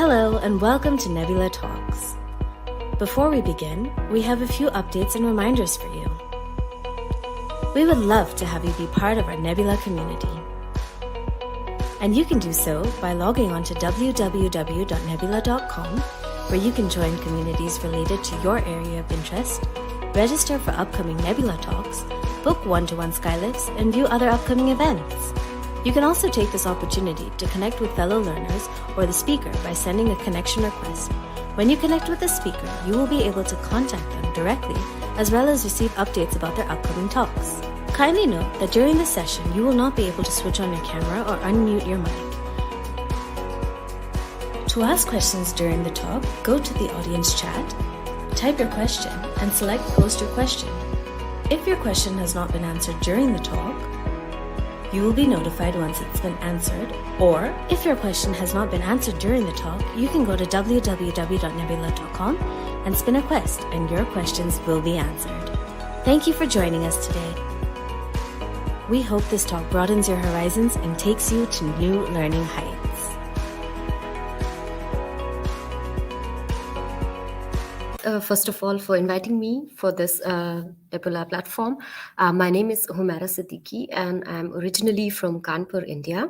Hello and welcome to Nbyula Talks. Before we begin, we have a few updates and reminders for you. We would love to have you be part of our Nbyula community. And you can do so by logging on to www.nbyula.com, where you can join communities related to your area of interest, register for upcoming Nbyula Talks, book one-to-one skylifts, and view other upcoming events. You can also take this opportunity to connect with fellow learners or the speaker by sending a connection request. When you connect with the speaker, you will be able to contact them directly as well as receive updates about their upcoming talks. Kindly note that during this session, you will not be able to switch on your camera or unmute your mic. To ask questions during the talk, go to the audience chat, type your question, and select Post Your Question. If your question has not been answered during the talk, you will be notified once it's been answered, or if your question has not been answered during the talk, you can go to www.nbyula.com and spin a quest, and your questions will be answered. Thank you for joining us today. We hope this talk broadens your horizons and takes you to new learning heights. First of all, for inviting me for this Nbyula platform. My name is Humera and I'm originally from Kanpur, India.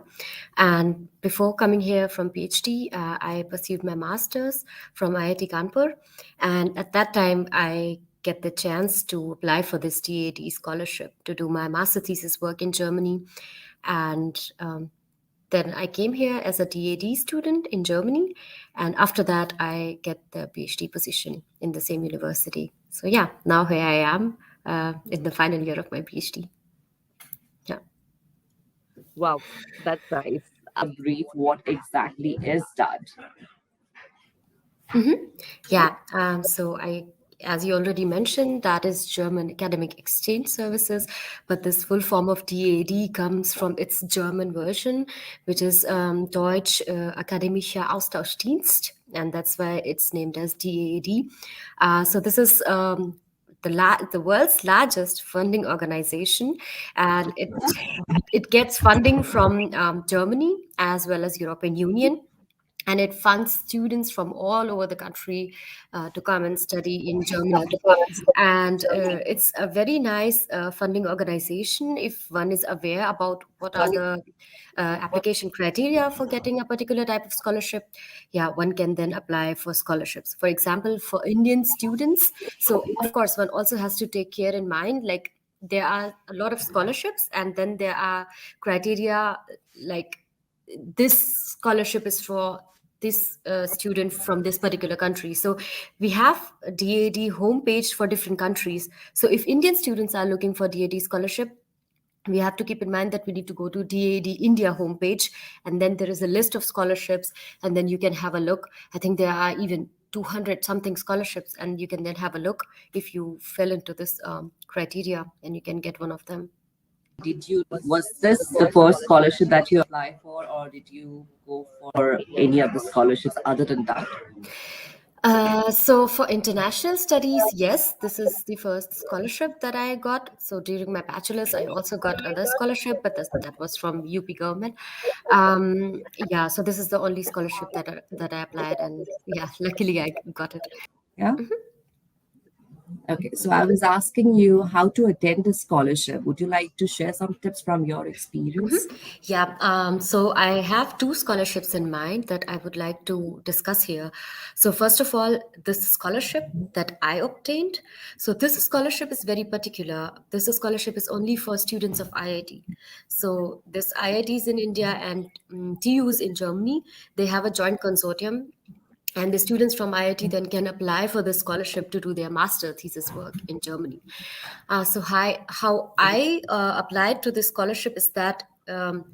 And before coming here from PhD, I pursued my master's from IIT Kanpur. And at that time, I get the chance to apply for this DAAD scholarship to do my master thesis work in Germany. And then I came here as a DAAD student in Germany. And after that, I get the PhD position in the same university. So yeah, now here I am in the final year of my PhD. Yeah. Wow, that's nice. A brief, what exactly is DAAD? Yeah, so as you already mentioned, that is German Academic Exchange Services, but this full form of DAAD comes from its German version, which is Deutsch Akademischer Austauschdienst, and that's why it's named as DAAD. So this is the world's largest funding organization, and it gets funding from Germany as well as European Union. And it funds students from all over the country to come and study in Germany. And it's a very nice funding organization if one is aware about what are the application criteria for getting a particular type of scholarship. Yeah, one can then apply for scholarships. For example, for Indian students. So, of course, one also has to take care in mind, like there are a lot of scholarships and then there are criteria like this scholarship is for this student from this particular country. So we have a DAAD homepage for different countries. So if Indian students are looking for DAAD scholarship, we have to keep in mind that we need to go to DAAD India homepage, and then there is a list of scholarships, and then you can have a look. I think there are even 200 something scholarships, and you can then have a look if you fell into this criteria, and you can get one of them. Was this the first scholarship that you applied for, or did you go for any other scholarships other than that? So for international studies, yes, this is the first scholarship that I got. So during my bachelor's, I also got other scholarship, but that was from UP government. Yeah, so this is the only scholarship that I applied, and yeah, luckily I got it. Yeah. Okay, so I was asking you how to attend a scholarship. Would you like to share some tips from your experience? Yeah, so I have two scholarships in mind that I would like to discuss here. So first of all, this scholarship that I obtained. So this scholarship is very particular. This scholarship is only for students of IIT. So this IITs in India and TUs in Germany, they have a joint consortium. And the students from IIT then can apply for the scholarship to do their master thesis work in Germany. So how I applied to this scholarship is that,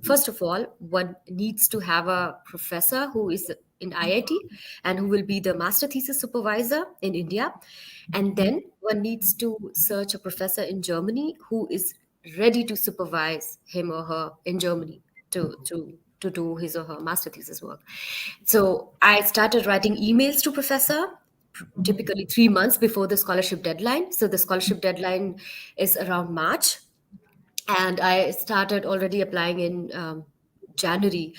first of all, one needs to have a professor who is in IIT and who will be the master thesis supervisor in India. And then one needs to search a professor in Germany who is ready to supervise him or her in Germany to do his or her master thesis work. So I started writing emails to professor typically 3 months before the scholarship deadline. So the scholarship deadline is around March. And I started already applying in January.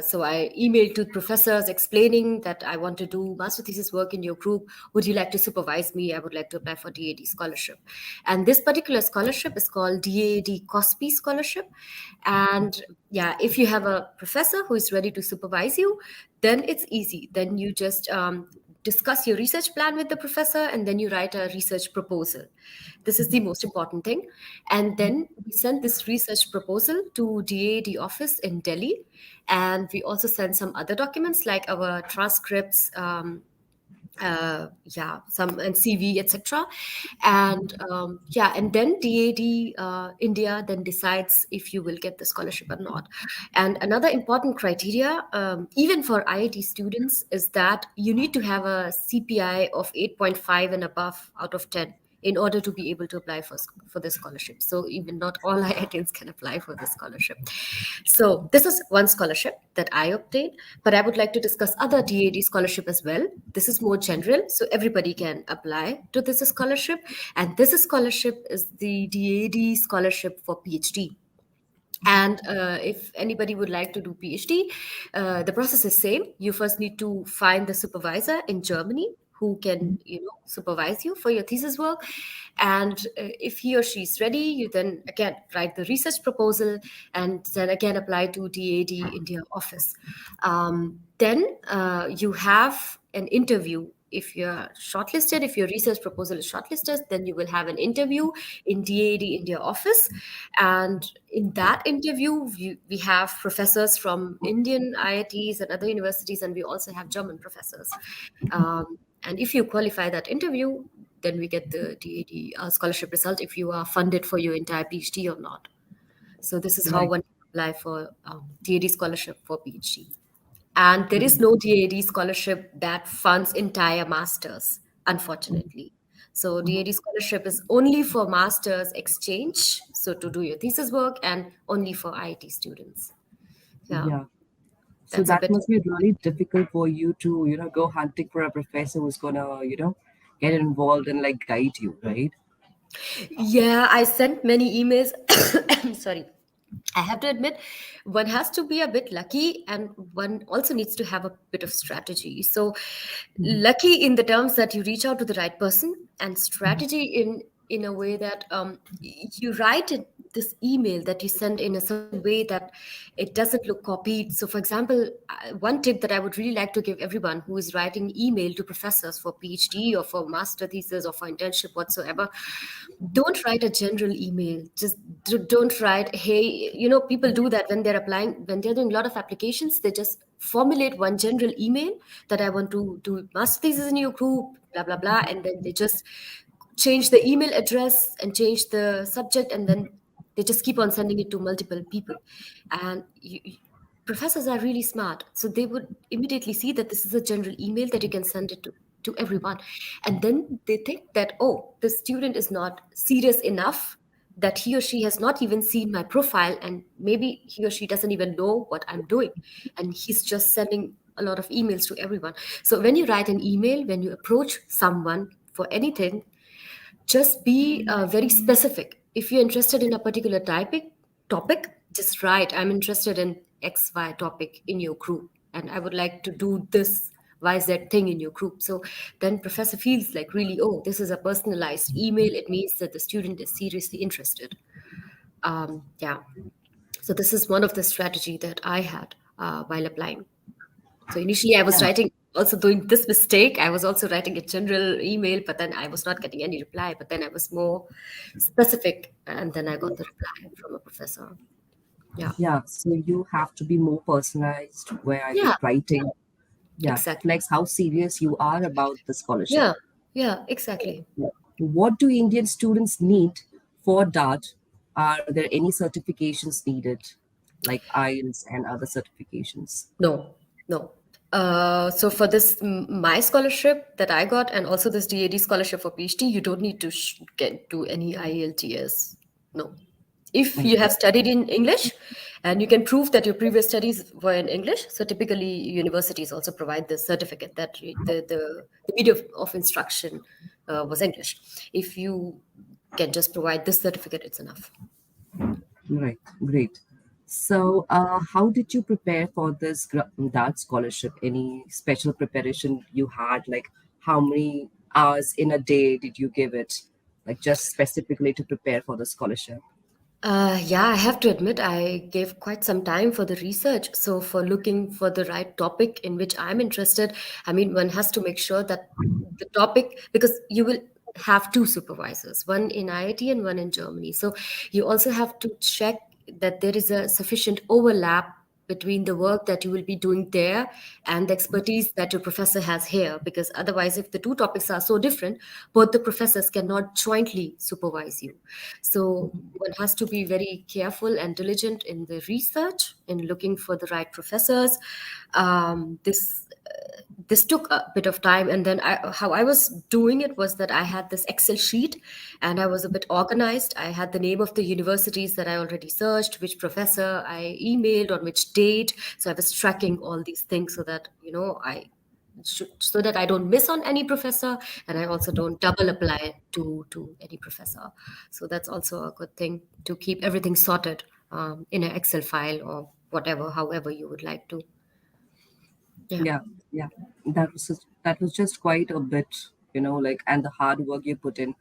So I emailed to professors explaining that I want to do master thesis work in your group. Would you like to supervise me? I would like to apply for DAD scholarship. And this particular scholarship is called DAD COSPI scholarship. And yeah, if you have a professor who is ready to supervise you, then it's easy. Then you just discuss your research plan with the professor, and then you write a research proposal. This is the most important thing. And then we send this research proposal to DAD office in Delhi. And we also send some other documents like our transcripts, some and CV, etc. And and then DAD India then decides if you will get the scholarship or not. And another important criteria, even for IIT students, is that you need to have a CPI of 8.5 and above out of 10 in order to be able to apply for the scholarship. So even not all IITians can apply for the scholarship. So this is one scholarship that I obtained, but I would like to discuss other DAD scholarship as well. This is more general, so everybody can apply to this scholarship. And this scholarship is the DAD scholarship for PhD. And if anybody would like to do PhD, the process is same. You first need to find the supervisor in Germany who can, supervise you for your thesis work. And if he or she is ready, you then again write the research proposal and then again apply to DAD India office. Then you have an interview. If you're shortlisted, if your research proposal is shortlisted, then you will have an interview in DAD India office. And in that interview, we have professors from Indian IITs and other universities, and we also have German professors. And if you qualify that interview, then we get the DAD scholarship result if you are funded for your entire PhD or not. So this is how Right. one can apply for DAD scholarship for PhD. And there is no DAD scholarship that funds entire masters, unfortunately. So DAD scholarship is only for masters exchange, so to do your thesis work, and only for IIT students. Yeah, Yeah. So that's a that bit. must be really difficult for you to, go hunting for a professor who's gonna, get involved and like guide you, right? Yeah, I sent many emails. Sorry. I have to admit, one has to be a bit lucky and one also needs to have a bit of strategy. So, lucky in the terms that you reach out to the right person, and strategy in a way that you write this email that you send in a certain way that it doesn't look copied. So, for example, one tip that I would really like to give everyone who is writing email to professors for PhD or for master thesis or for internship whatsoever, don't write a general email. Just don't write, hey, people do that when they're applying, when they're doing a lot of applications. They just formulate one general email that I want to do master thesis in your group, blah blah blah, and then they just change the email address and change the subject, and then they just keep on sending it to multiple people. And professors are really smart, so they would immediately see that this is a general email that you can send it to everyone. And then they think that, oh, the student is not serious enough, that he or she has not even seen my profile, and maybe he or she doesn't even know what I'm doing, and he's just sending a lot of emails to everyone. So when you write an email, when you approach someone for anything, just be very specific. If you're interested in a particular topic, just write, I'm interested in XY topic in your group, and I would like to do this YZ thing in your group. So then professor feels like, really, oh, this is a personalized email. It means that the student is seriously interested. Yeah. So this is one of the strategy that I had while applying. So initially, I was Yeah. writing, also doing this mistake. I was also writing a general email, but then I was not getting any reply. But then I was more specific, and then I got the reply from a professor. Yeah, Yeah. So you have to be more personalized where I yeah, think writing, yeah, exactly. reflects how serious you are about the scholarship. Yeah, yeah, exactly. Yeah. What do Indian students need for DART? Are there any certifications needed, like IELTS and other certifications? No, no. So for this, my scholarship that I got, and also this DAD scholarship for PhD, you don't need to get to any IELTS. No. If you Okay. have studied in English and you can prove that your previous studies were in English, so typically universities also provide this certificate that the medium of instruction was English. If you can just provide this certificate, it's enough. Right. Great. So, how did you prepare for this DAAD scholarship? Any special preparation you had? Like, how many hours in a day did you give it? Like, just specifically to prepare for the scholarship? Yeah, I have to admit, I gave quite some time for the research. So, for looking for the right topic in which I'm interested, I mean, one has to make sure that the topic, because you will have two supervisors, one in IIT and one in Germany. So, you also have to check that there is a sufficient overlap between the work that you will be doing there and the expertise that your professor has here, because otherwise, if the two topics are so different, both the professors cannot jointly supervise you. So one has to be very careful and diligent in the research, in looking for the right professors. This took a bit of time, and then how I was doing it was that I had this Excel sheet, and I was a bit organized. I had the name of the universities that I already searched, which professor I emailed on which date. So I was tracking all these things so that so that I don't miss on any professor, and I also don't double apply to any professor. So that's also a good thing to keep everything sorted in an Excel file or whatever, however you would like to. Yeah. Yeah, yeah. That was just quite a bit, like, and the hard work you put in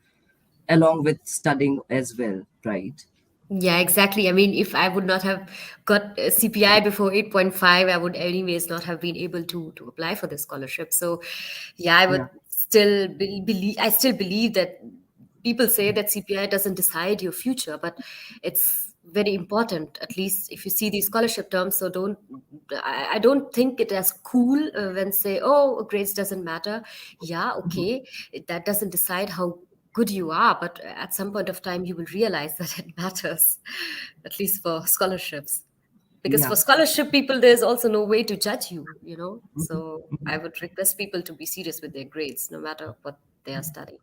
along with studying as well, right? Yeah, exactly. I mean, if I would not have got a CPI before 8.5, I would anyways not have been able to apply for this scholarship. So, yeah, I would Yeah. still believe, I still believe that people say that CPI doesn't decide your future, but it's very important, at least if you see these scholarship terms. So I don't think it as cool when say, oh, grades doesn't matter. Yeah, okay, that doesn't decide how good you are, but at some point of time you will realize that it matters, at least for scholarships, because Yeah. for scholarship people there's also no way to judge you. So I would request people to be serious with their grades no matter what they are studying.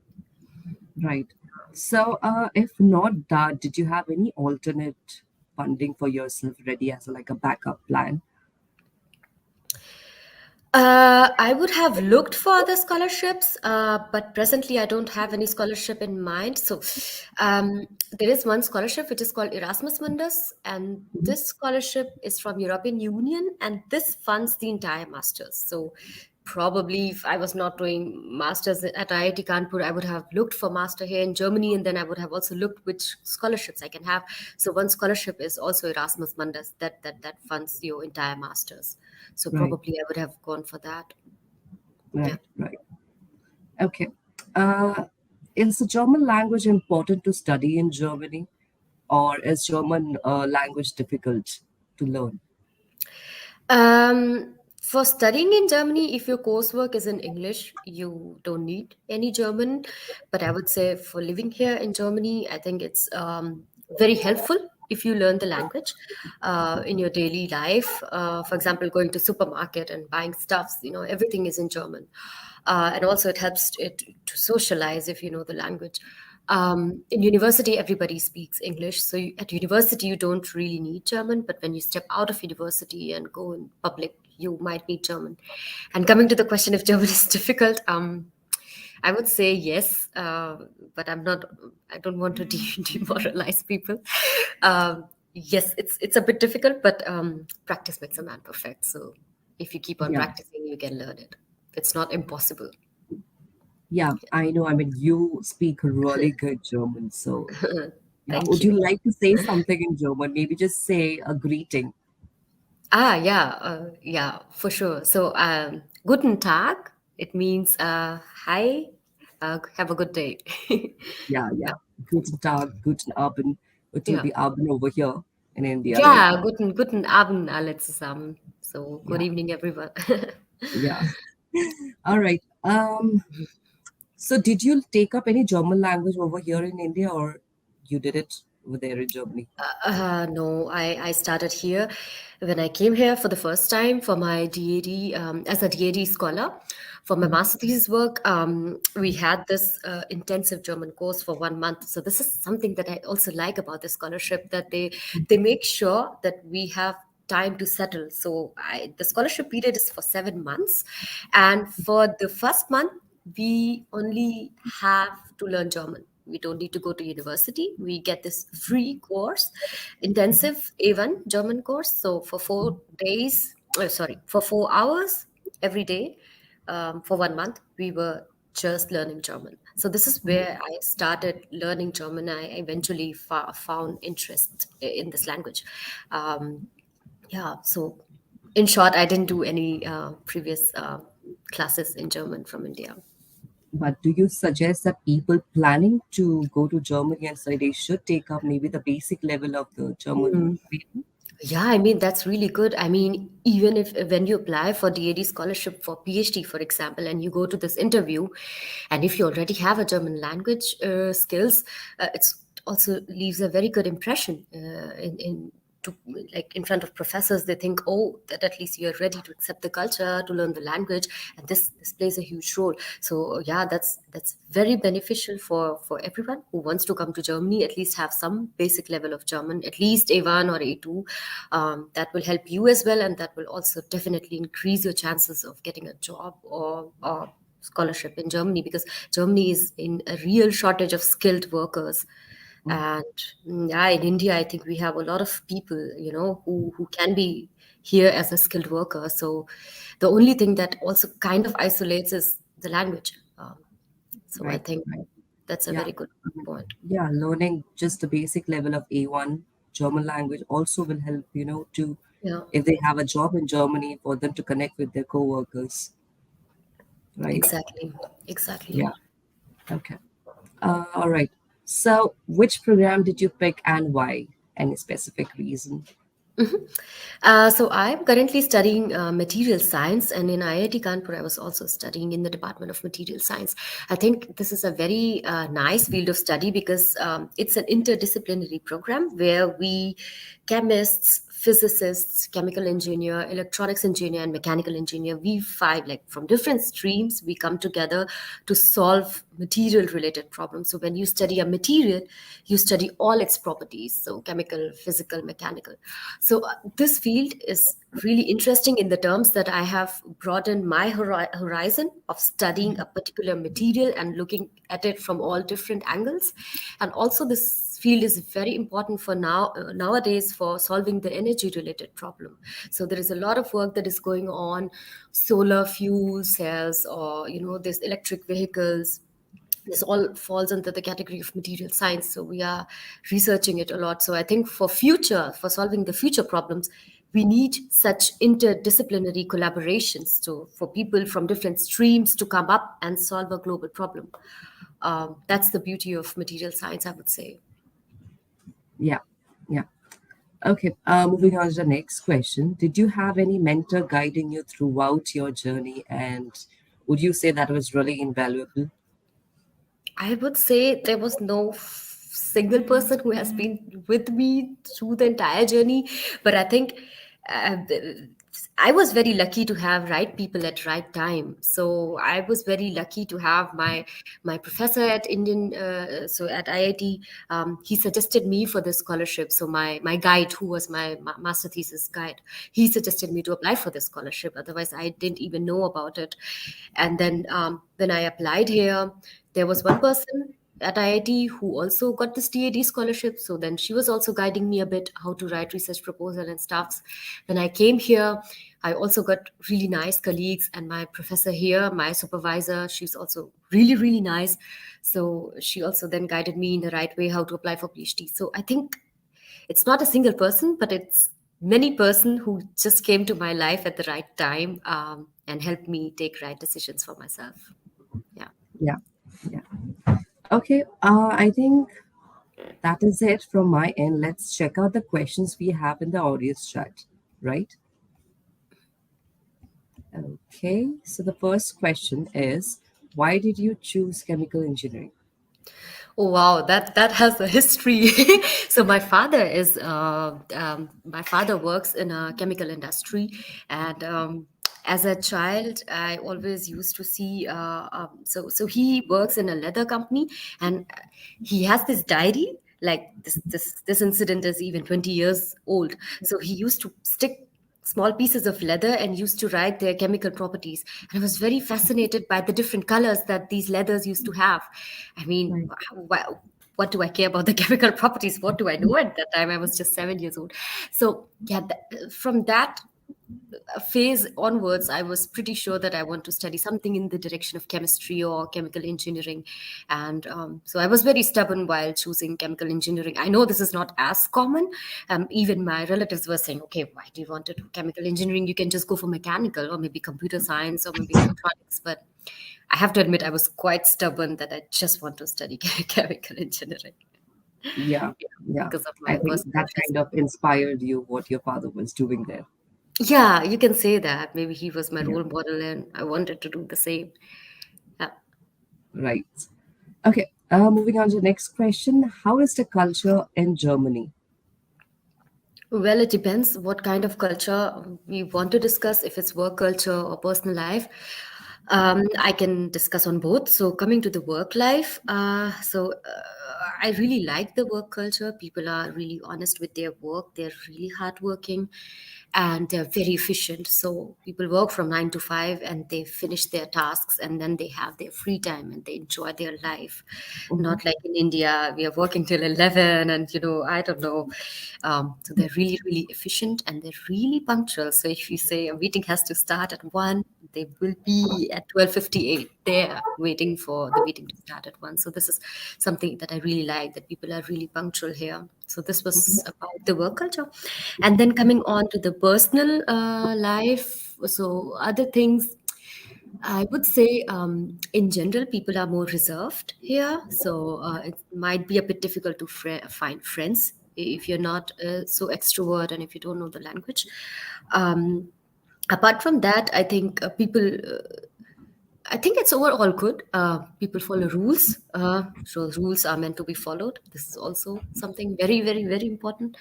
Right. So, if not that, did you have any alternate funding for yourself ready as like a backup plan? I would have looked for other scholarships, but presently I don't have any scholarship in mind. So there is one scholarship which is called Erasmus Mundus, and this scholarship is from European Union, and this funds the entire masters. So probably if I was not doing masters at IIT Kanpur, I would have looked for master here in Germany, and then I would have also looked which scholarships I can have. So one scholarship is also Erasmus Mundus that funds your entire masters. So Right. probably I would have gone for that. Yeah. Right. Right. Okay. Uh, is the German language important to study in Germany, or is German language difficult to learn? For studying in Germany, if your coursework is in English, you don't need any German. But I would say for living here in Germany, I think it's very helpful if you learn the language in your daily life. For example, going to supermarket and buying stuffs, everything is in German. And also it helps it to socialize if you know the language. In university, everybody speaks English. So at university, you don't really need German. But when you step out of university and go in public, you might need German. And coming to the question if German is difficult, I would say yes, but I don't want to demoralize people. Yes, it's a bit difficult, but practice makes a man perfect. So if you keep on Yeah. practicing, you can learn it. It's not impossible. Yeah, I know. I mean, you speak really good German, so yeah. Thank Would you. you like to say something in German? Maybe just say a greeting. Yeah, for sure. So, guten Tag, it means hi, have a good day. Yeah, Yeah, yeah. Guten Tag, guten Abend. It will yeah. be Abend over here in India, right? Yeah, guten Abend alle zusammen. So, good Yeah, evening, everyone. yeah. All right. So did you take up any German language over here in India, or you did it over there in Germany? No, I started here when I came here for the first time for my DAD, as a DAD scholar. For my master thesis work, we had this intensive German course for 1 month. So this is something that I also like about the scholarship, that they make sure that we have time to settle. So the scholarship period is for 7 months, and for the first month we only have to learn German. We don't need to go to university. We get this free course, intensive A1 German course. So for 4 days, for 4 hours every day, for 1 month, we were just learning German. So this is where I started learning German. I eventually found interest in this language. Um, yeah, so in short, I didn't do any previous classes in German from India. But do you suggest that people planning to go to Germany and study, they should take up maybe the basic level of the German? Yeah, I mean, that's really good. I mean, even if when you apply for DAD scholarship for PhD, for example, and you go to this interview, and if you already have a German language skills, it's also leaves a very good impression in to like in front of professors. They think, oh, that at least you're ready to accept the culture, to learn the language, and this plays a huge role. So yeah, that's very beneficial for everyone who wants to come to Germany. At least have some basic level of German, at least A1 or A2. That will help you as well, and that will also definitely increase your chances of getting a job or scholarship in Germany, because Germany is in a real shortage of skilled workers. And yeah, in India, I think we have a lot of people, who can be here as a skilled worker. So the only thing that also kind of isolates is the language. So I Right, think right. that's a Yeah. very good point. Yeah, learning just the basic level of A1 German language also will help, to Yeah, if they have a job in Germany for them to connect with their coworkers, right? exactly, exactly. Yeah. Okay. All right. So, which program did you pick and why? Any specific reason? So I'm currently studying material science, and in IIT Kanpur, I was also studying in the Department of Material Science. I think this is a very nice field of study because it's an interdisciplinary program where we chemists, physicists, chemical engineer, electronics engineer, and mechanical engineer, we five, like from different streams, we come together to solve material related problems. So when you study a material, you study all its properties, so chemical, physical, mechanical. So this field is really interesting in the terms that I have broadened my horizon of studying a particular material and looking at it from all different angles. And also this field is very important for nowadays for solving the energy related problem. So there is a lot of work that is going on, solar fuel cells, or there's electric vehicles. This all falls under the category of material science, so we are researching it a lot. So I think for solving the future problems, we need such interdisciplinary collaborations to for people from different streams to come up and solve a global problem. That's the beauty of material science, I would say. Yeah. Yeah. Okay. Moving on to the next question. Did you have any mentor guiding you throughout your journey? And would you say that was really invaluable? I would say there was no single person who has been with me through the entire journey, but I think I was very lucky to have right people at right time. So I was very lucky to have my professor at at IIT. He suggested me for this scholarship. So my guide, who was my master thesis guide, he suggested me to apply for this scholarship. Otherwise, I didn't even know about it. And then when I applied here, there was one person at IIT who also got this DAD scholarship. So then she was also guiding me a bit how to write research proposal and stuffs. When I came here, I also got really nice colleagues, and my professor here, my supervisor, she's also really, really nice. So she also then guided me in the right way how to apply for PhD. So I think it's not a single person, but it's many person who just came to my life at the right time and helped me take right decisions for myself. Yeah. Yeah. Yeah. Okay. I think that is it from my end. Let's check out the questions we have in the audience chat, right? Okay. So the first question is, why did you choose chemical engineering? Oh wow, that has a history. So my father works in a chemical industry, and as a child, I always used to see. So he works in a leather company, and he has this diary. Like this incident is even 20 years old. So he used to small pieces of leather and used to write their chemical properties. And I was very fascinated by the different colors that these leathers used to have. I mean, Right. what do I care about the chemical properties? What do I know at that time? I was just 7 years old. So yeah, from that phase onwards, I was pretty sure that I want to study something in the direction of chemistry or chemical engineering. And so I was very stubborn while choosing chemical engineering. I know this is not as common. Even my relatives were saying, okay, why do you want to do chemical engineering? You can just go for mechanical or maybe computer science or maybe electronics. But I have to admit, I was quite stubborn that I just want to study chemical engineering. Yeah, Yeah, yeah. because of I my think personal that interest. kind of inspired you what your father was doing there. Yeah, you can say that. Maybe he was my Yeah, role model and I wanted to do the same. Yeah. right. Okay, moving on to the next question. How is the culture in Germany? Well, it depends what kind of culture we want to discuss, if it's work culture or personal life. I can discuss on both. So, coming to the work life, I really like the work culture. People are really honest with their work, they're really hardworking and they're very efficient. So, people work from 9 to 5 and they finish their tasks and then they have their free time and they enjoy their life. Hmm. Not like in India, we are working till 11 and, I don't know. So they're really, really efficient and they're really punctual. So if you say a meeting has to start at 1, they will be at 12:58 there waiting for the meeting to start at 1. So this is something that I really like, that people are really punctual here. So this was about the work culture. And then coming on to the personal life. So other things, I would say, in general, people are more reserved here. So it might be a bit difficult to find friends if you're not so extrovert and if you don't know the language. Um, Apart from that, I think it's overall good. People follow rules. So rules are meant to be followed. This is also something very, very, very important.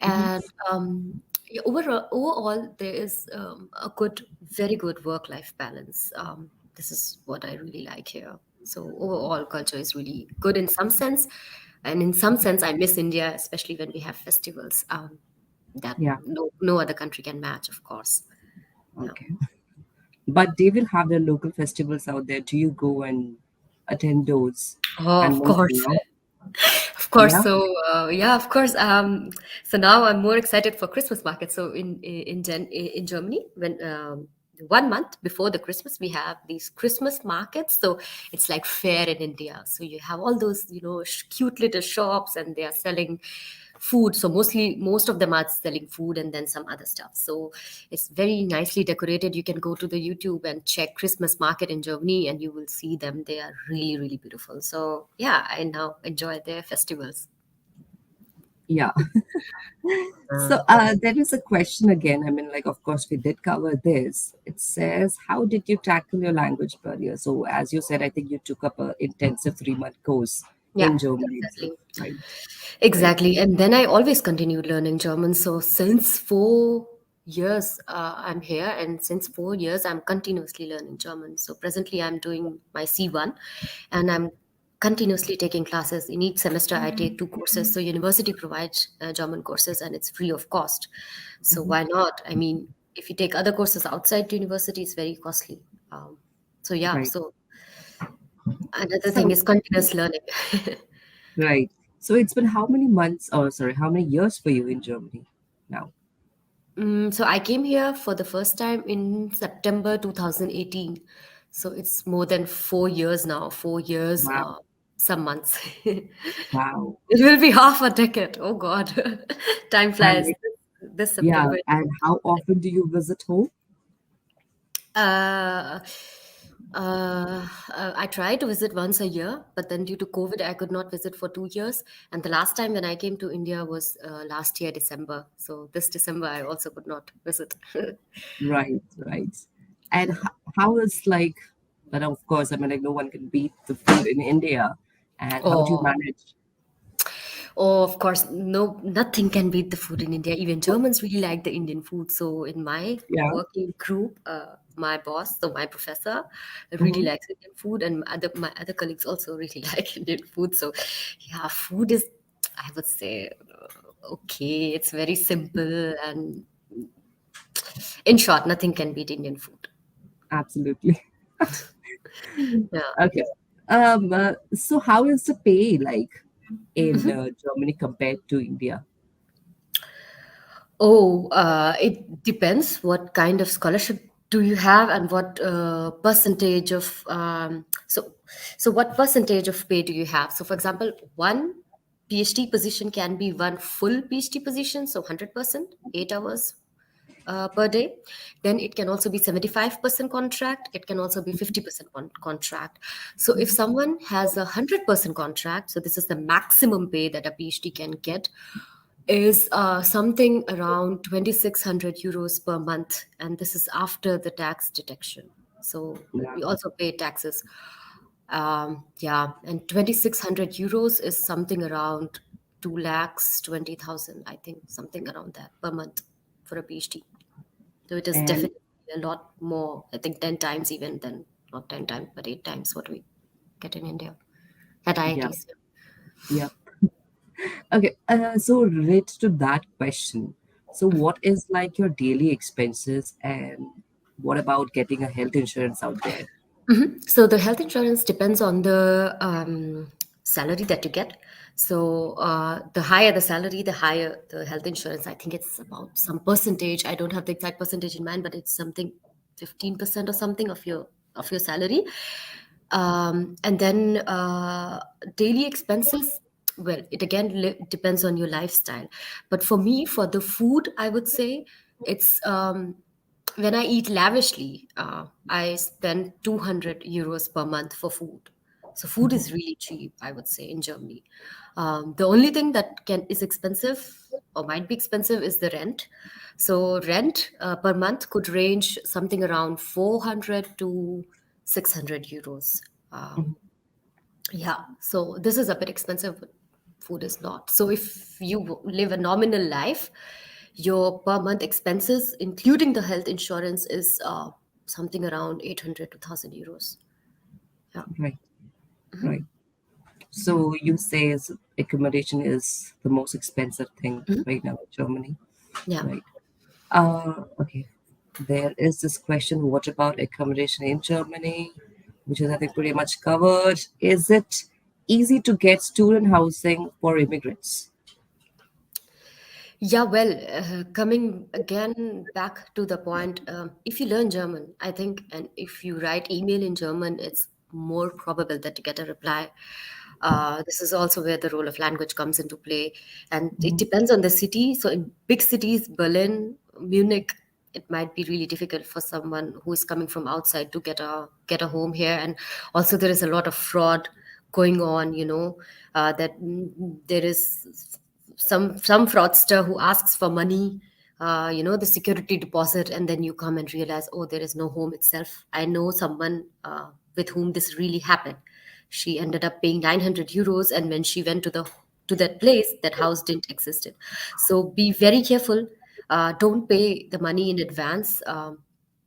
Hmm. And yeah, overall, there is a very good work-life balance. This is what I really like here. So overall, culture is really good in some sense, and in some sense, I miss India, especially when we have festivals that Yeah, no other country can match, of course. Yeah. okay. But they will have their local festivals out there. Do you go and attend those Oh, and of mingle course. around? Of course. Yeah, So yeah, of course. So now I'm more excited for Christmas market. So in Germany, when 1 month before the Christmas, we have these Christmas markets. So it's like fair in India. So you have all those cute little shops, and they are selling food. So most of them are selling food and then some other stuff. So it's very nicely decorated. You can go to the YouTube and check Christmas market in Germany, and you will see them. They are really, really beautiful. So yeah, I now enjoy their festivals. yeah. So there is a question again. I mean, like, of course, we did cover this. It says, how did you tackle your language barrier? So, as you said, I think you took up a intensive 3 month course Yeah, in Germany itself, exactly. right? Right. Exactly. And then I always continued learning German. So since 4 years I'm here, and since 4 years I'm continuously learning German. So presently I'm doing my C1 and I'm continuously taking classes. In each semester I take 2 courses. So university provides German courses and it's free of cost. So Hmm. why not? I mean, if you take other courses outside university, it's very costly. So yeah, Right. so another thing So, is continuous learning. right. So, it's been how many months, or sorry, how many years for you in Germany now? So I came here for the first time in September 2018. So it's more than 4 years now, 4 years, Wow. some months. It Wow. will be half a decade. Oh God, time And flies. like, This yeah. September. And how often do you visit home? Uh, I try to visit once a year, but then due to COVID, I could not visit for 2 years. And the last time when I came to India was last year, December. So this December, I also could not visit. Right, right. And how is like, but of course, I mean, like, no one can beat the food in India. And how do you Oh, manage? Oh, of course, no, nothing can beat the food in India. Even Germans really like the Indian food. So in my Yeah. working group, my boss, so my professor, really Hmm. likes Indian food, and my other colleagues also really like Indian food. So yeah, food is, I would say, okay. It's very simple, and In short, nothing can beat Indian food. Absolutely. Yeah. Okay. So how is the pay like in Germany compared to India? Oh, it depends what kind of scholarship do you have and what percentage of so what percentage of pay do you have? So, for example, one PhD position can be one full PhD position, so 100%, 8 hours per day. Then it can also be 75% contract. It can also be 50% contract. So if someone has 100% contract, so this is the maximum pay that a PhD can get, is something around 2,600 euros per month, and this is after the tax deduction. So Yeah. we also pay taxes. Yeah, and 2,600 euros is something around 2,20,000, I think, something around that per month for a PhD. So it is And definitely a lot more. I think 10 times even than not 10 times, but 8 times what we get in India at yeah, IITs. yeah. Okay. So related to that question, so what is like your daily expenses and what about getting a health insurance out there? So the health insurance depends on the salary that you get. So the higher the salary, the higher the health insurance. I think it's about some percentage. I don't have the exact percentage in mind, but it's something 15% or something of your salary. And then daily expenses. Well, it again depends on your lifestyle. But for me, for the food, I would say it's when I eat lavishly, I spend 200 euros per month for food. So food is really cheap, I would say, in Germany. The only thing that can is expensive or might be expensive is the rent. So rent per month could range something around 400 to 600 euros. Mhm. Yeah, so this is a bit expensive, but food is not. So if you live a nominal life, your per month expenses, including the health insurance, is something around 800 to 1,000 euros. Yeah. Right, right. So you say accommodation is the most expensive thing Mhm. right now in Germany, Yeah. right? Okay. There is this question, what about accommodation in Germany? Which is, I think, pretty much covered. Is it easy to get student housing for immigrants? Yeah, well, coming again back to the point, if you learn German, I think, and if you write email in German, it's more probable that you get a reply. This is also where the role of language comes into play, and it Mhm. depends on the city. So, in big cities, Berlin, Munich, it might be really difficult for someone who is coming from outside to get a home here, and also there is a lot of fraud going on. That there is some fraudster who asks for money, the security deposit, and then you come and realize, oh, there is no home itself. I know someone with whom this really happened. She ended up paying 900 euros, and when she went to that place, that house didn't existed. So be very careful. Don't pay the money in advance.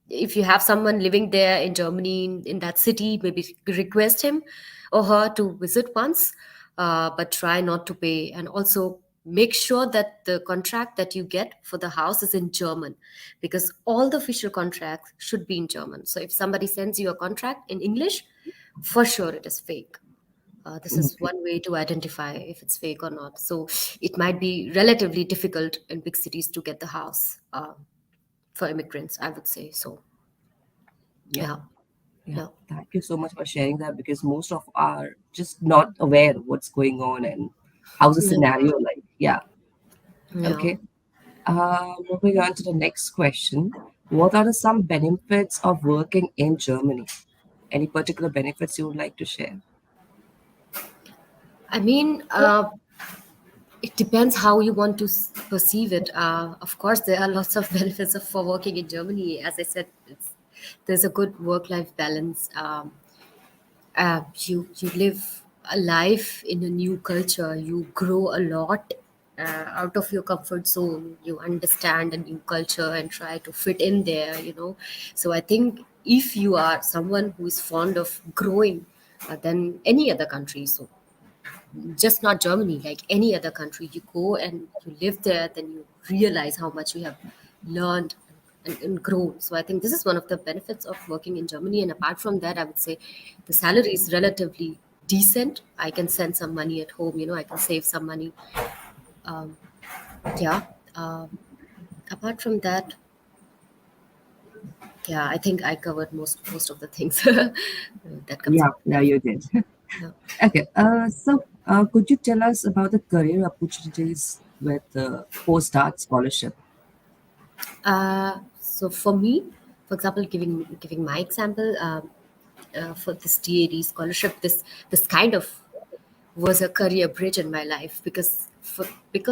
If you have someone living there in Germany, in that city, maybe request him or her to visit once, but try not to pay. And also make sure that the contract that you get for the house is in German, because all the official contracts should be in German. So if somebody sends you a contract in English, for sure it is fake. This is Okay. one way to identify if it's fake or not. So it might be relatively difficult in big cities to get the house for immigrants, I would say. So, Yeah. yeah, Yeah. yeah, Thank you so much for sharing that because most of are just not aware of what's going on and how's the yeah, scenario like. Yeah. yeah. Okay. Moving on to the next question. What are some benefits of working in Germany? Any particular benefits you would like to share? I mean, it depends how you want to perceive it. Of course, there are lots of benefits for working in Germany. As I said, there's a good work-life balance. You live a life in a new culture. You grow a lot out of your comfort zone. You understand a new culture and try to fit in there. So I think if you are someone who is fond of growing, than any other country. So just not Germany, like any other country, you go and you live there, then you realize how much you have learned, and grow. So I think this is one of the benefits of working in Germany. And apart from that, I would say the salary is relatively decent. I can send some money at home, I can save some money. Um, yeah. Apart from that, yeah, I think I covered most of the things that comes Yeah, up. yeah, you did. Yeah. Okay, could you tell us about the career opportunities with the post-art scholarship? So for me, for example, giving my example, for this DAD scholarship, this kind of was a career bridge in my life, because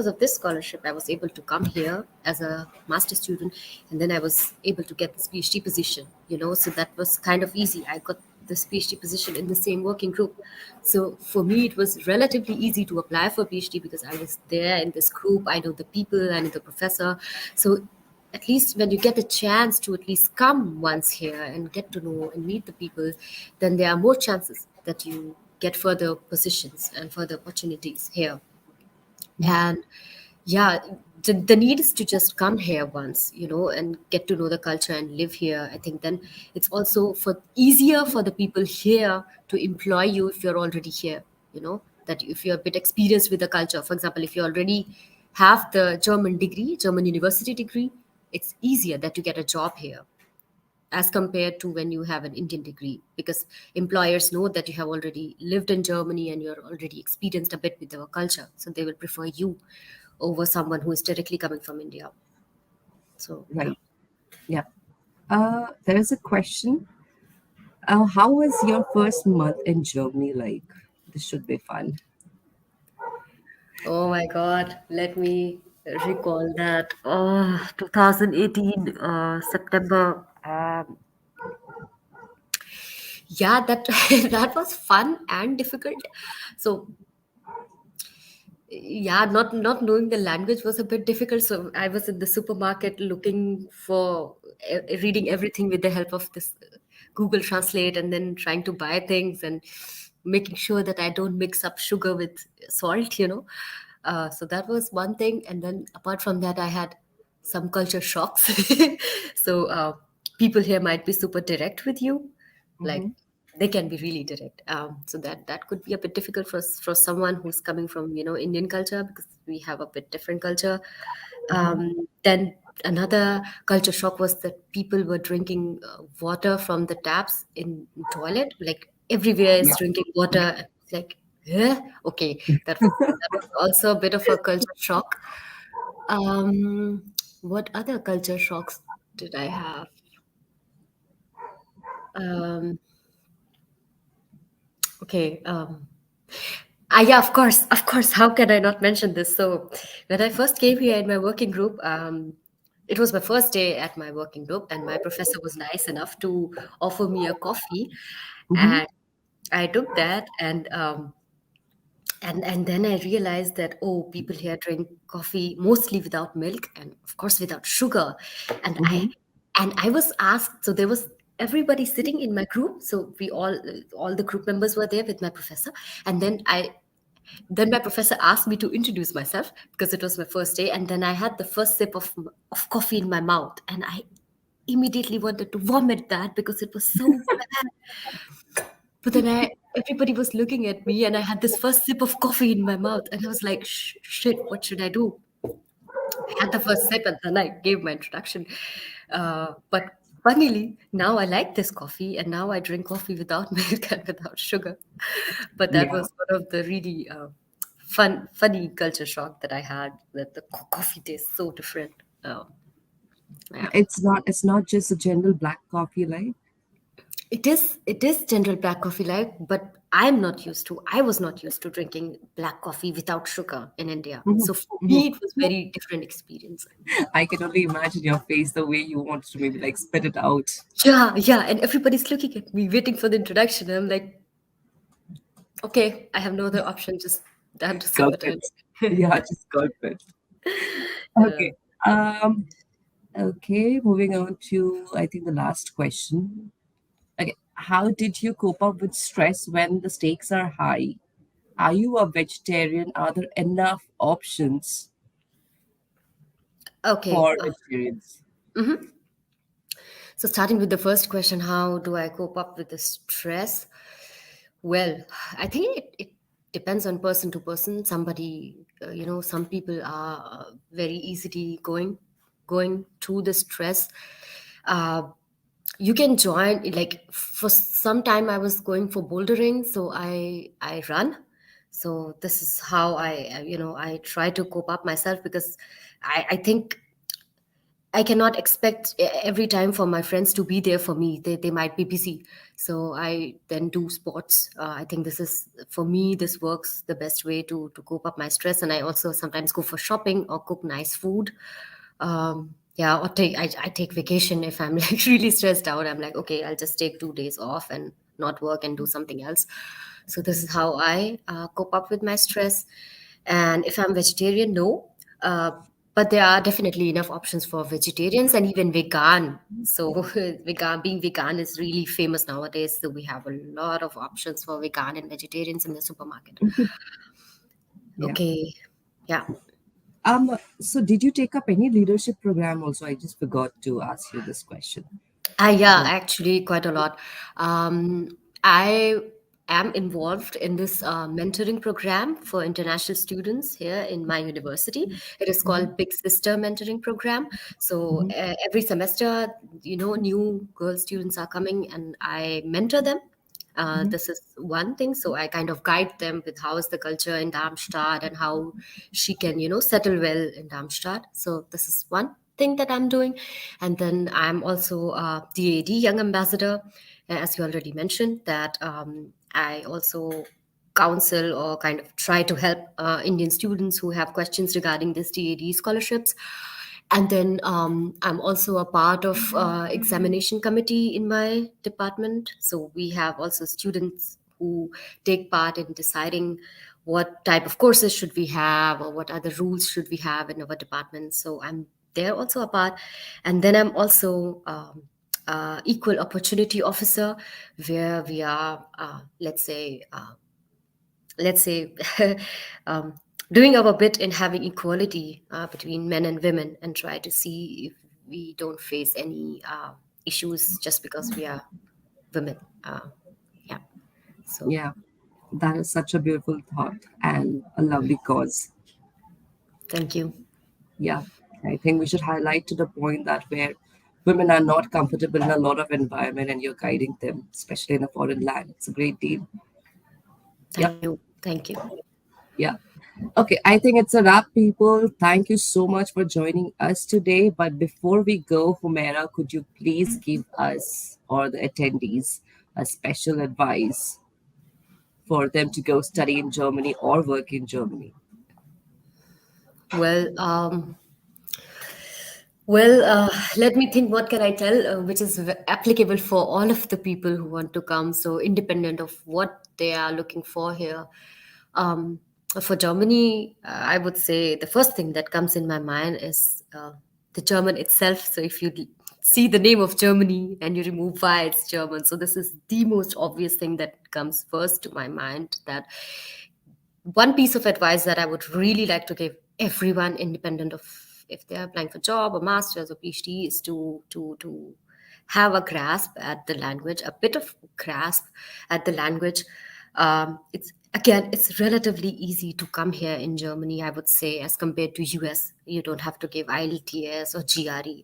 of this scholarship I was able to come here as a master student, and then I was able to get this PhD position, so that was kind of easy. I got this PhD position in the same working group. So for me it was relatively easy to apply for PhD because I was there in this group. I know the people, I know the professor. So at least when you get a chance to at least come once here and get to know and meet the people, then there are more chances that you get further positions and further opportunities here. And yeah, the need is to just come here once, and get to know the culture and live here. I think then it's also for easier for the people here to employ you if you're already here, that if you're a bit experienced with the culture. For example, if you already have the German university degree, it's easier that you get a job here as compared to when you have an Indian degree, because employers know that you have already lived in Germany and you're already experienced a bit with our culture. So they will prefer you over someone who is directly coming from India. So, yeah. Right. Yeah. There is a question. How was your first month in Germany like? This should be fun. Oh my God. Let me recall that. Oh, 2018, September. Yeah, that that was fun and difficult. So yeah, not knowing the language was a bit difficult. So I was in the supermarket looking for reading everything with the help of this Google Translate, and then trying to buy things and making sure that I don't mix up sugar with salt, so that was one thing. And then apart from that, I had some culture shocks. So people here might be super direct with you, like Hmm. they can be really direct. So that could be a bit difficult for someone who's coming from Indian culture, because we have a bit different culture. Hmm. Then another culture shock was that people were drinking water from the taps in toilet, like everywhere is Yeah. drinking Yeah. water. It's like, okay, that was also a bit of a culture shock. What other culture shocks did I have? Um, okay. Yeah, of course. How can I not mention this? So, when I first came here in my working group, it was my first day at my working group, and my professor was nice enough to offer me a coffee, Hmm. and I took that, and then I realized that, oh, people here drink coffee mostly without milk and of course without sugar. And I Hmm. and I was asked, so there was everybody sitting in my group, so we all the group members were there with my professor. And then my professor asked me to introduce myself because it was my first day, and then I had the first sip of coffee in my mouth, and I immediately wanted to vomit that because it was so bad. But then everybody was looking at me, and I had this first sip of coffee in my mouth, and I was like, shit, what should I do? I had the first sip, and then I gave my introduction. But funnily, now I like this coffee, and now I drink coffee without milk and without sugar. But that Yeah. was one of the really funny culture shock that I had, that the coffee tastes so different. Yeah. It's not just a general black coffee, like. It is general black coffee like, but I was not used to drinking black coffee without sugar in India. Mhm. So for Mhm. me, it was very different experience. I can only imagine your face, the way you wanted to maybe like spit it out. Yeah, yeah, and everybody's looking at me, waiting for the introduction. I'm like, okay, I have no other option, just I have to sip Gulp it it. in. Yeah, just gulp it. Yeah. Okay. Um, okay, moving on to I think the last question. Okay. How did you cope up with stress when the stakes are high? Are you a vegetarian? Are there enough options Okay. for vegetarians? Mhm. So, starting with the first question, how do I cope up with the stress? Well, I think it depends on person to person. Somebody, some people are very easily going through the stress. Uh, you can join, like for some time I was going for bouldering, so I run. So this is how I try to cope up myself, because I think I cannot expect every time for my friends to be there for me. They might be busy. So I then do sports. I think this is, for me, this works the best way to cope up my stress. And I also sometimes go for shopping or cook nice food. Yeah, or I take vacation if I'm like really stressed out. I'm like, okay, I'll just take 2 days off and not work and do something else. So this is how I cope up with my stress. And if I'm vegetarian, no. Uh, but there are definitely enough options for vegetarians and even vegan. So being vegan is really famous nowadays. So we have a lot of options for vegan and vegetarians in the supermarket. Yeah. Okay. Yeah. So did you take up any leadership program also? I just forgot to ask you this question. Yeah, Yeah. actually, quite a lot. I am involved in this mentoring program for international students here in my university. It is Mhm. called Big Sister Mentoring Program. So Mhm. every semester, new girl students are coming, and I mentor them. Mhm. This is one thing. So I kind of guide them with how is the culture in Darmstadt and how she can, settle well in Darmstadt. So this is one thing that I'm doing. And then I'm also DAD Young Ambassador, as you already mentioned, that I also counsel or kind of try to help Indian students who have questions regarding this DAD scholarships. And then I'm also a part of examination committee in my department. So we have also students who take part in deciding what type of courses should we have or what other rules should we have in our department. So I'm there also a part. And then I'm also equal opportunity officer, where we are, let's say um, doing our bit in having equality between men and women, and try to see if we don't face any issues just because we are women. Yeah. So Yeah. That is such a beautiful thought and a lovely cause. thank you. Yeah. I think we should highlight to the point that where women are not comfortable in a lot of environment and you're guiding them, especially in a foreign land. It's a great deal. Yeah. Thank you. Thank you. Yeah. Okay, I think it's a wrap, people. Thank you so much for joining us today. But before we go, Humera, could you please give us or the attendees a special advice for them to go study in Germany or work in Germany? Well, let me think. What can I tell, which is applicable for all of the people who want to come? So, independent of what they are looking for here. Um, for Germany, I would say the first thing that comes in my mind is the German itself. So, if you see the name of Germany and you remove why it's German, so this is the most obvious thing that comes first to my mind. That one piece of advice that I would really like to give everyone, independent of if they're applying for job or masters or PhD, is to have a grasp at the language, a bit of grasp at the language. It's relatively easy to come here in Germany, I would say, as compared to US. You don't have to give IELTS or GRE,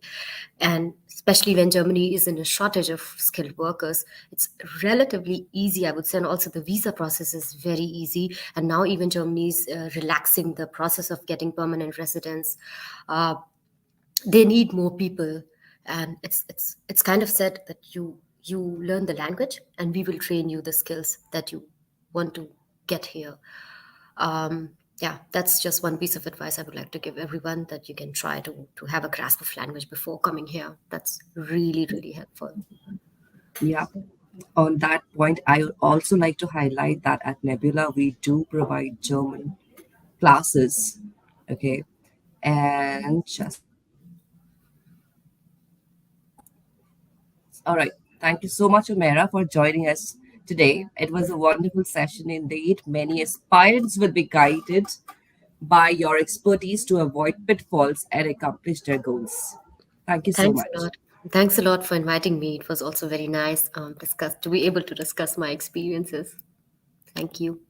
and especially when Germany is in a shortage of skilled workers, it's relatively easy, I would say. And also the visa process is very easy, and now even Germany is relaxing the process of getting permanent residence. uh, they need more people, and it's kind of said that you learn the language and we will train you the skills that you want to get here. Yeah, that's just one piece of advice I would like to give everyone, that you can try to have a grasp of language before coming here. That's really, really helpful. Yeah. On that point, I would also like to highlight that at Nebula, we do provide German classes. Okay. And just all right. Thank you so much, Umera, for joining us today. It was a wonderful session indeed. Many aspirants will be guided by your expertise to avoid pitfalls and accomplish their goals. Thank you so Thanks a much. lot. Thanks a lot for inviting me. It was also very nice discuss to be able to discuss my experiences. Thank you.